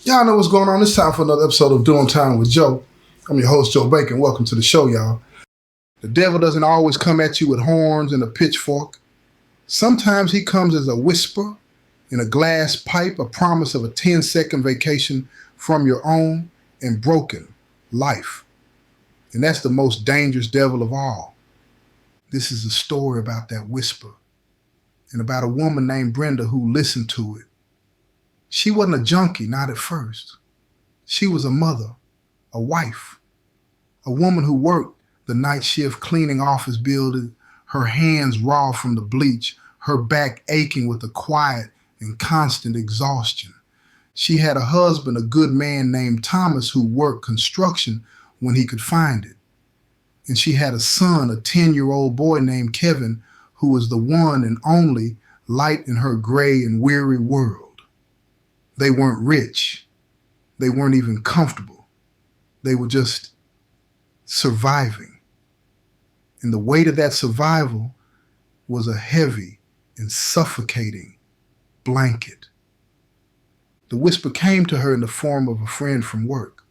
Y'all know what's going on. It's time for another episode of Doing Time with Joe. I'm your host, Joe Bacon. Welcome to the show, y'all. The devil doesn't always come at you with horns and a pitchfork. Sometimes he comes as a whisper in a glass pipe, a promise of a 10-second vacation from your own and broken life. And that's the most dangerous devil of all. This is a story about that whisper and about a woman named Brenda who listened to it. She wasn't a junkie, not at first. She was a mother, a wife, a woman who worked the night shift cleaning office buildings, her hands raw from the bleach, her back aching with the quiet and constant exhaustion. She had a husband, a good man named Thomas, who worked construction when he could find it. And she had a son, a 10-year-old boy named Kevin, who was the one and only light in her gray and weary world. They weren't rich. They weren't even comfortable. They were just surviving. And the weight of that survival was a heavy and suffocating blanket. The whisper came to her in the form of a friend from work,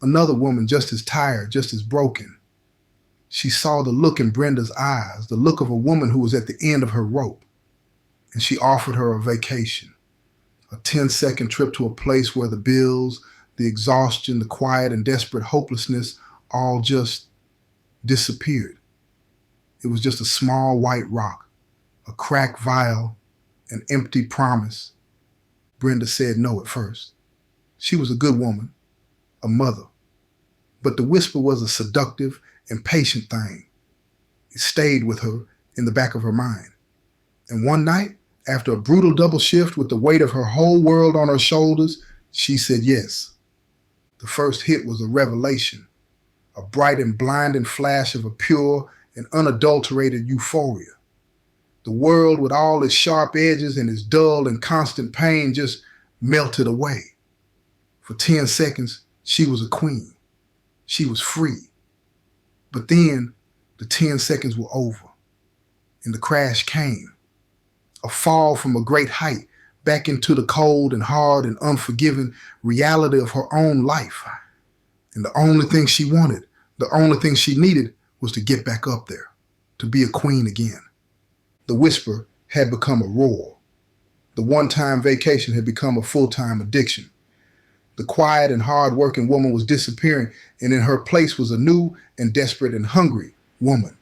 another woman just as tired, just as broken. She saw the look in Brenda's eyes, the look of a woman who was at the end of her rope, and she offered her a vacation. A 10-second trip to a place where the bills, the exhaustion, the quiet and desperate hopelessness all just disappeared. It was just a small white rock, a cracked vial, an empty promise. Brenda said no at first. She was a good woman, a mother. But the whisper was a seductive and patient thing. It stayed with her in the back of her mind. And one night, after a brutal double shift with the weight of her whole world on her shoulders, she said yes. The first hit was a revelation, a bright and blinding flash of a pure and unadulterated euphoria. The world with all its sharp edges and its dull and constant pain just melted away. For 10 seconds, she was a queen. She was free. But then the 10 seconds were over, and the crash came. A fall from a great height back into the cold and hard and unforgiving reality of her own life. And the only thing she wanted, the only thing she needed was to get back up there, to be a queen again. The whisper had become a roar. The one-time vacation had become a full-time addiction. The quiet and hard-working woman was disappearing, and in her place was a new and desperate and hungry woman.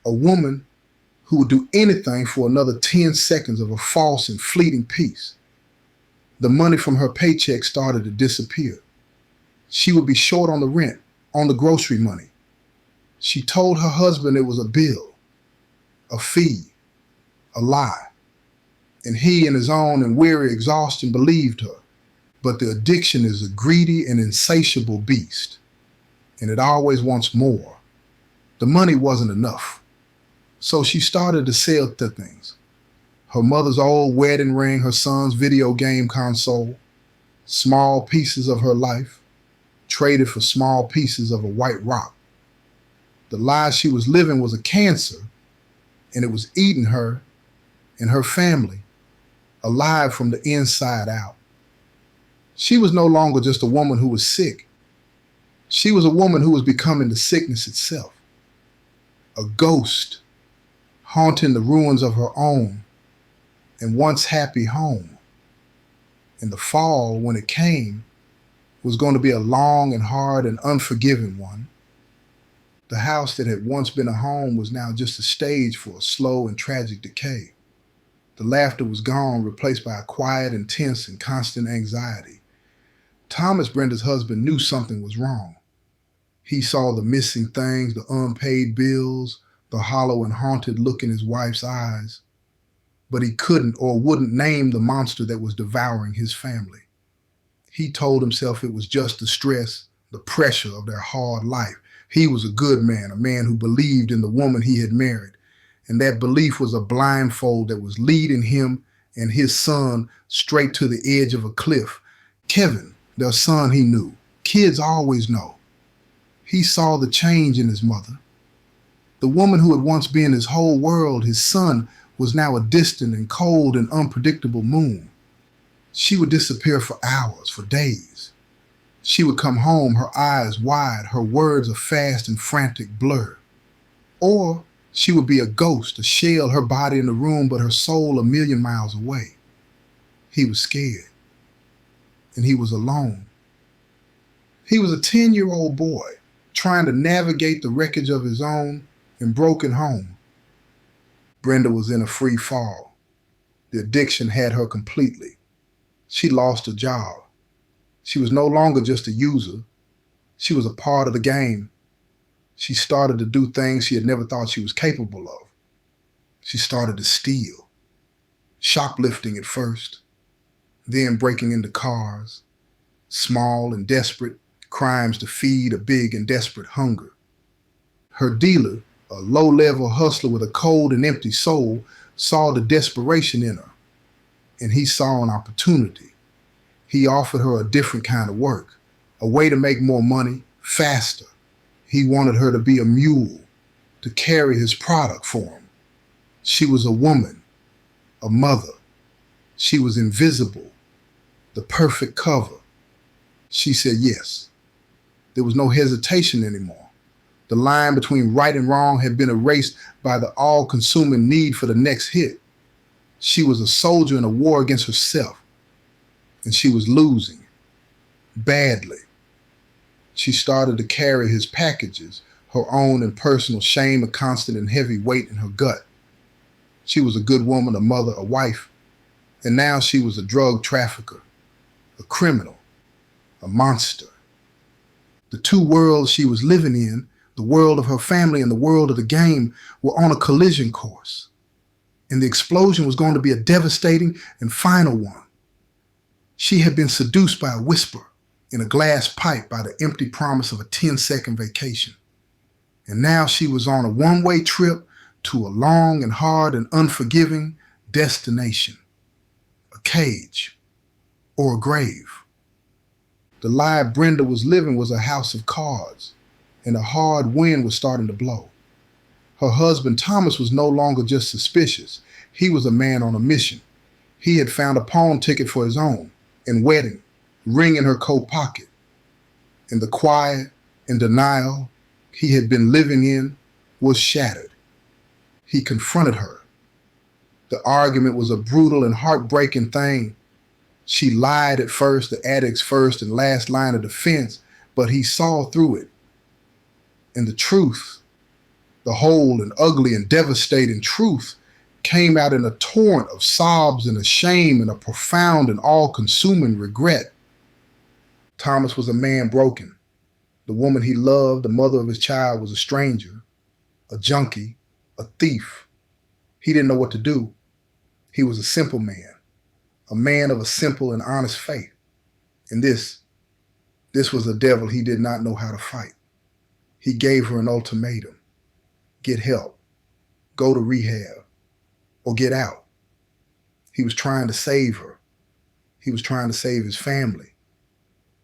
A woman who would do anything for another 10 seconds of a false and fleeting peace. The money from her paycheck started to disappear. She would be short on the rent, on the grocery money. She told her husband it was a bill, a fee, a lie. And he, in his own and weary exhaustion, believed her. But the addiction is a greedy and insatiable beast, and it always wants more. The money wasn't enough. So she started to sell the things. Her mother's old wedding ring, her son's video game console, small pieces of her life, traded for small pieces of a white rock. The lie she was living was a cancer, and it was eating her and her family alive from the inside out. She was no longer just a woman who was sick. She was a woman who was becoming the sickness itself. A ghost haunting the ruins of her own and once happy home. And the fall, when it came, was going to be a long and hard and unforgiving one. The house that had once been a home was now just a stage for a slow and tragic decay. The laughter was gone, replaced by a quiet, intense, and constant anxiety. Thomas, Brenda's husband, knew something was wrong. He saw the missing things, the unpaid bills, the hollow and haunted look in his wife's eyes, but he couldn't or wouldn't name the monster that was devouring his family. He told himself it was just the stress, the pressure of their hard life. He was a good man, a man who believed in the woman he had married, and that belief was a blindfold that was leading him and his son straight to the edge of a cliff. Kevin, their son, he knew. Kids always know. He saw the change in his mother. The woman who had once been his whole world, his son, was now a distant and cold and unpredictable moon. She would disappear for hours, for days. She would come home, her eyes wide, her words a fast and frantic blur. Or she would be a ghost, a shell, her body in the room, but her soul a million miles away. He was scared, and he was alone. He was a 10-year-old boy trying to navigate the wreckage of his own and broken home. Brenda was in a free fall. The addiction had her completely. She lost her job. She was no longer just a user. She was a part of the game. She started to do things she had never thought she was capable of. She started to steal, shoplifting at first, then breaking into cars, small and desperate crimes to feed a big and desperate hunger. Her dealer, a low-level hustler with a cold and empty soul, saw the desperation in her, and he saw an opportunity. He offered her a different kind of work, a way to make more money, faster. He wanted her to be a mule, to carry his product for him. She was a woman, a mother. She was invisible, the perfect cover. She said yes. There was no hesitation anymore. The line between right and wrong had been erased by the all-consuming need for the next hit. She was a soldier in a war against herself, and she was losing badly. She started to carry his packages, her own impersonal shame, a constant and heavy weight in her gut. She was a good woman, a mother, a wife, and now she was a drug trafficker, a criminal, a monster. The two worlds she was living in, the world of her family and the world of the game, were on a collision course. And the explosion was going to be a devastating and final one. She had been seduced by a whisper in a glass pipe by the empty promise of a 10-second vacation. And now she was on a one-way trip to a long and hard and unforgiving destination. A cage or a grave. The life Brenda was living was a house of cards, and a hard wind was starting to blow. Her husband Thomas was no longer just suspicious. He was a man on a mission. He had found a pawn ticket for his own and wedding, ring in her coat pocket. And the quiet and denial he had been living in was shattered. He confronted her. The argument was a brutal and heartbreaking thing. She lied at first, the addict's first and last line of defense, but he saw through it. And the truth, the whole and ugly and devastating truth, came out in a torrent of sobs and a shame and a profound and all-consuming regret. Thomas was a man broken. The woman he loved, the mother of his child, was a stranger, a junkie, a thief. He didn't know what to do. He was a simple man, a man of a simple and honest faith. And this was a devil he did not know how to fight. He gave her an ultimatum. Get help, go to rehab, or get out. He was trying to save her. He was trying to save his family.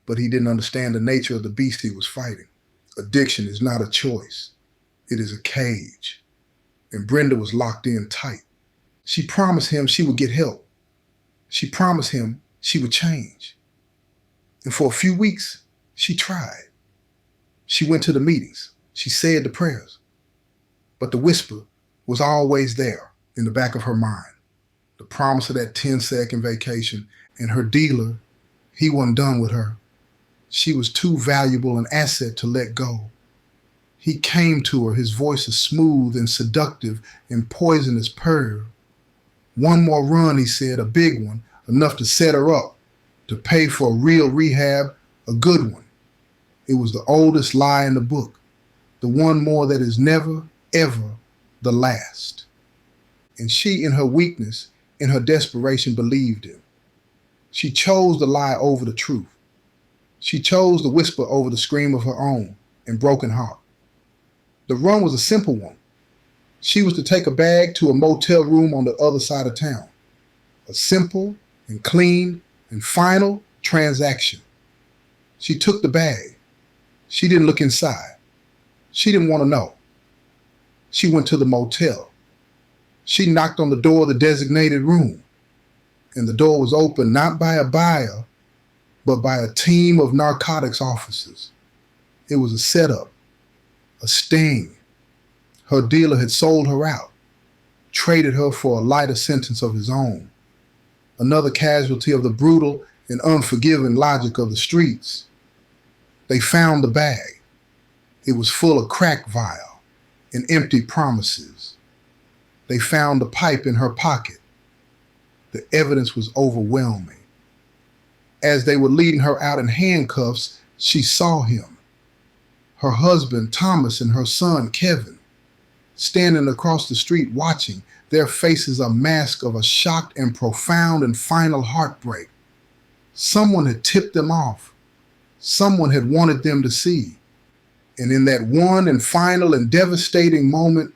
But he didn't understand the nature of the beast he was fighting. Addiction is not a choice. It is a cage. And Brenda was locked in tight. She promised him she would get help. She promised him she would change. And for a few weeks, she tried. She went to the meetings. She said the prayers. But the whisper was always there in the back of her mind. The promise of that 10-second vacation, and her dealer, he wasn't done with her. She was too valuable an asset to let go. He came to her, his voice is smooth and seductive and poisonous purr. One more run, he said, a big one, enough to set her up, to pay for a real rehab, a good one. It was the oldest lie in the book, the one more that is never, ever the last. And she, in her weakness, in her desperation, believed him. She chose the lie over the truth. She chose the whisper over the scream of her own and broken heart. The run was a simple one. She was to take a bag to a motel room on the other side of town. A simple and clean and final transaction. She took the bag. She didn't look inside. She didn't want to know. She went to the motel. She knocked on the door of the designated room. And the door was opened not by a buyer, but by a team of narcotics officers. It was a setup, a sting. Her dealer had sold her out, traded her for a lighter sentence of his own. Another casualty of the brutal and unforgiving logic of the streets. They found the bag. It was full of crack vial and empty promises. They found the pipe in her pocket. The evidence was overwhelming. As they were leading her out in handcuffs, she saw him, her husband Thomas and her son Kevin, standing across the street watching, their faces a mask of a shocked and profound and final heartbreak. Someone had tipped them off. Someone had wanted them to see. And in that one and final and devastating moment,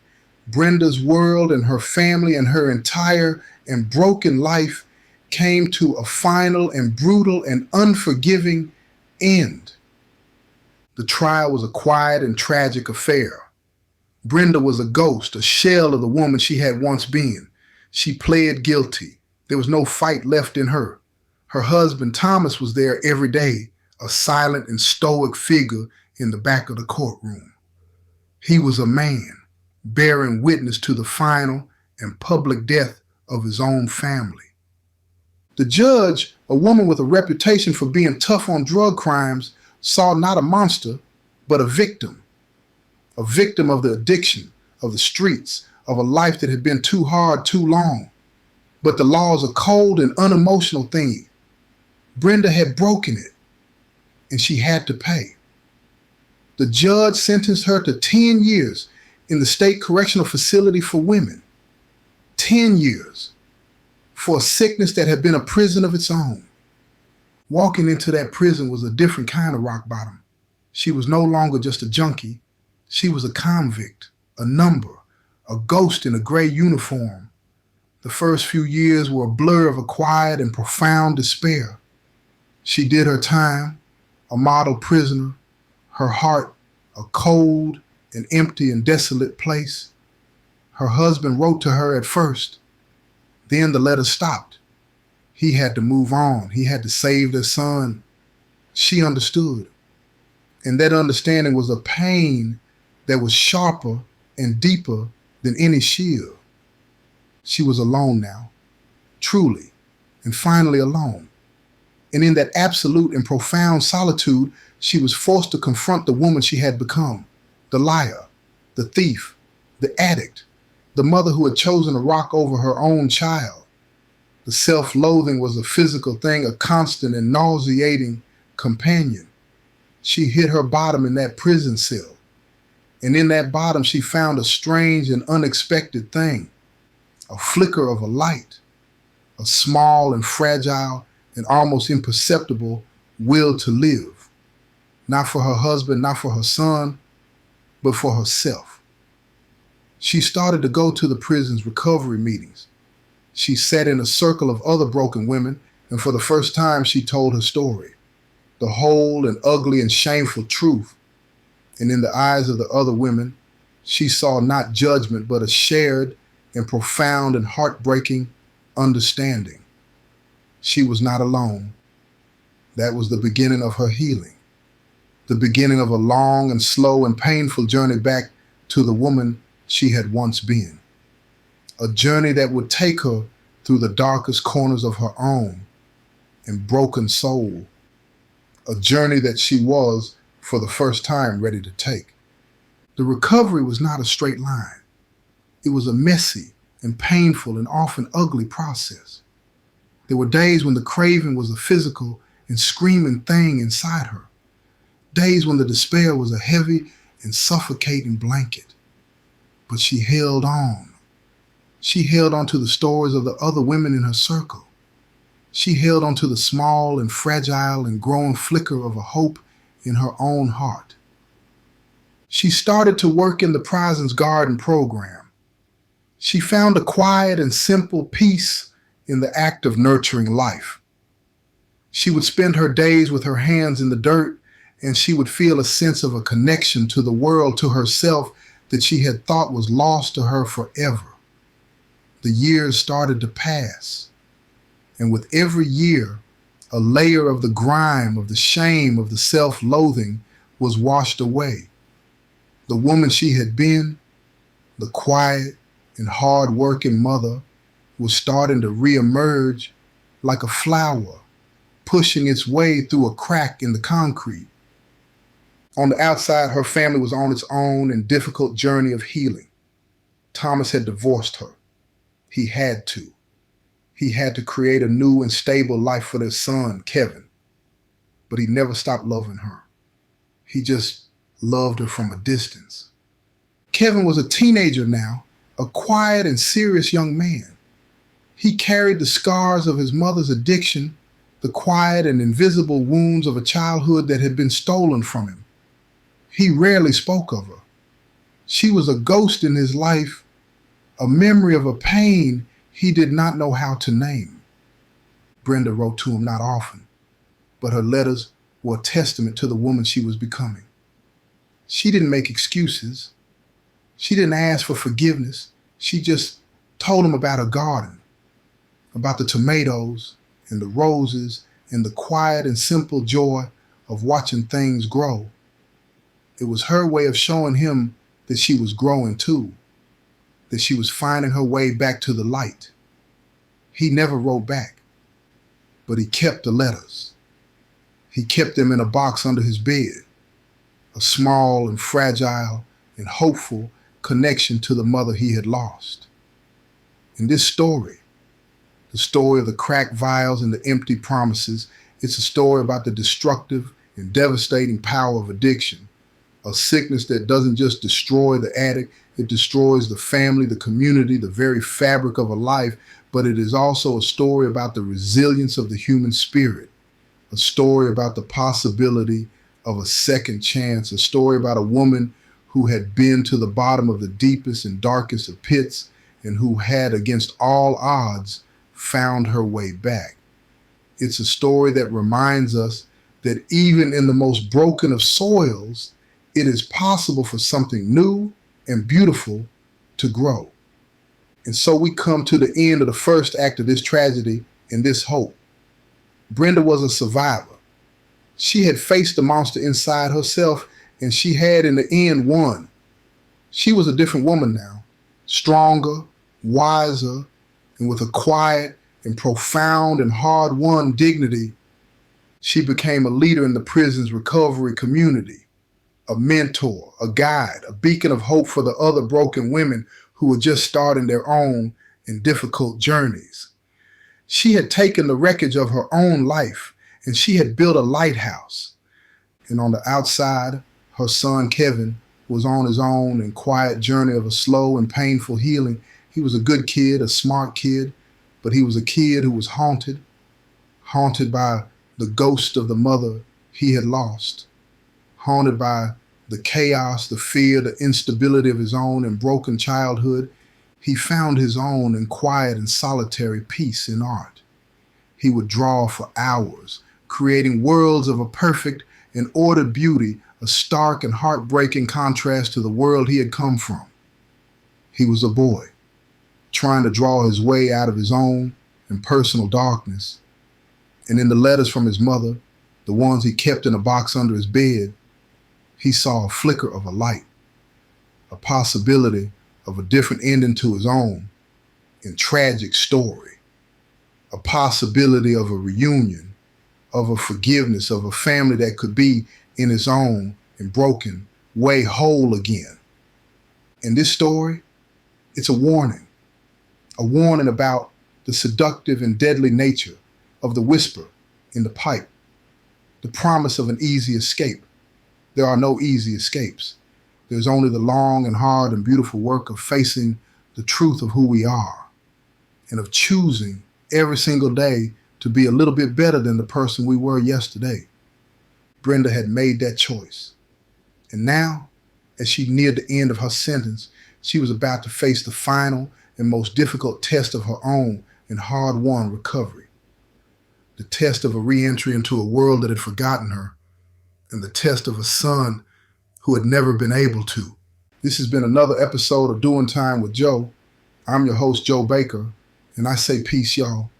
Brenda's world and her family and her entire and broken life came to a final and brutal and unforgiving end. The trial was a quiet and tragic affair. Brenda was a ghost, a shell of the woman she had once been. She pled guilty. There was no fight left in her. Her husband Thomas was there every day, a silent and stoic figure in the back of the courtroom. He was a man, bearing witness to the final and public death of his own family. The judge, a woman with a reputation for being tough on drug crimes, saw not a monster, but a victim of the addiction, of the streets, of a life that had been too hard too long. But the law is a cold and unemotional thing. Brenda had broken it, and she had to pay. The judge sentenced her to 10 years in the state correctional facility for women. 10 years for a sickness that had been a prison of its own. Walking into that prison was a different kind of rock bottom. She was no longer just a junkie. She was a convict, a number, a ghost in a gray uniform. The first few years were a blur of a quiet and profound despair. She did her time, a model prisoner, her heart a cold and empty and desolate place. Her husband wrote to her at first. Then the letter stopped. He had to move on. He had to save their son. She understood. And that understanding was a pain that was sharper and deeper than any shield. She was alone now, truly, and finally alone. And in that absolute and profound solitude, she was forced to confront the woman she had become, the liar, the thief, the addict, the mother who had chosen to rock over her own child. The self-loathing was a physical thing, a constant and nauseating companion. She hit her bottom in that prison cell. And in that bottom, she found a strange and unexpected thing, a flicker of a light, a small and fragile and almost imperceptible will to live. Not for her husband, not for her son, but for herself. She started to go to the prison's recovery meetings. She sat in a circle of other broken women, and for the first time she told her story, the whole and ugly and shameful truth. And in the eyes of the other women, she saw not judgment, but a shared and profound and heartbreaking understanding. She was not alone. That was the beginning of her healing, the beginning of a long and slow and painful journey back to the woman she had once been. A journey that would take her through the darkest corners of her own and broken soul. A journey that she was, for the first time, ready to take. The recovery was not a straight line. It was a messy and painful and often ugly process. There were days when the craving was a physical and screaming thing inside her. Days when the despair was a heavy and suffocating blanket. But she held on. She held on to the stories of the other women in her circle. She held on to the small and fragile and growing flicker of a hope in her own heart. She started to work in the Prison's Garden program. She found a quiet and simple peace in the act of nurturing life. She would spend her days with her hands in the dirt, and she would feel a sense of a connection to the world, to herself, that she had thought was lost to her forever. The years started to pass, And with every year, a layer of the grime, of the shame, of the self-loathing was washed away. The woman she had been, the quiet and hard-working mother, was starting to reemerge like a flower, pushing its way through a crack in the concrete. On the outside, her family was on its own and difficult journey of healing. Thomas had divorced her. He had to. He had to create a new and stable life for their son, Kevin. But he never stopped loving her. He just loved her from a distance. Kevin was a teenager now, a quiet and serious young man. He carried the scars of his mother's addiction, the quiet and invisible wounds of a childhood that had been stolen from him. He rarely spoke of her. She was a ghost in his life, a memory of a pain he did not know how to name. Brenda wrote to him not often, but her letters were a testament to the woman she was becoming. She didn't make excuses. She didn't ask for forgiveness. She just told him about her garden, about the tomatoes and the roses and the quiet and simple joy of watching things grow. It was her way of showing him that she was growing too, that she was finding her way back to the light. He never wrote back, but he kept the letters. He kept them in a box under his bed, a small and fragile and hopeful connection to the mother he had lost. In this story, the story of the cracked vials and the empty promises, it's a story about the destructive and devastating power of addiction, a sickness that doesn't just destroy the addict, it destroys the family, the community, the very fabric of a life, but it is also a story about the resilience of the human spirit, a story about the possibility of a second chance, a story about a woman who had been to the bottom of the deepest and darkest of pits and who had, against all odds, found her way back. It's a story that reminds us that even in the most broken of soils, it is possible for something new and beautiful to grow. And so we come to the end of the first act of this tragedy and this hope. Brenda was a survivor. She had faced the monster inside herself, and she had in the end won. She was a different woman now, stronger, wiser, and with a quiet and profound and hard-won dignity. She became a leader in the prison's recovery community, a mentor, a guide, a beacon of hope for the other broken women who were just starting their own and difficult journeys. She had taken the wreckage of her own life and she had built a lighthouse. And on the outside, her son Kevin was on his own and quiet journey of a slow and painful healing. He was a good kid, a smart kid, but he was a kid who was haunted by the ghost of the mother he had lost, haunted by the chaos, the fear, the instability of his own and broken childhood. He found his own and quiet and solitary peace in art. He would draw for hours, creating worlds of a perfect and ordered beauty, a stark and heartbreaking contrast to the world he had come from. He was a boy, trying to draw his way out of his own and personal darkness. And in the letters from his mother, the ones he kept in a box under his bed, he saw a flicker of a light, a possibility of a different ending to his own and tragic story, a possibility of a reunion, of a forgiveness, of a family that could be in its own and broken way whole again. And this story, it's a warning about the seductive and deadly nature of the whisper in the pipe, the promise of an easy escape. There are no easy escapes. There's only the long and hard and beautiful work of facing the truth of who we are and of choosing every single day to be a little bit better than the person we were yesterday. Brenda had made that choice. And now, as she neared the end of her sentence, she was about to face the final and most difficult test of her own and hard-won recovery. The test of a re-entry into a world that had forgotten her, and the test of a son who had never been able to. This has been another episode of Doing Time with Joe. I'm your host, Joe Baker, and I say peace, y'all.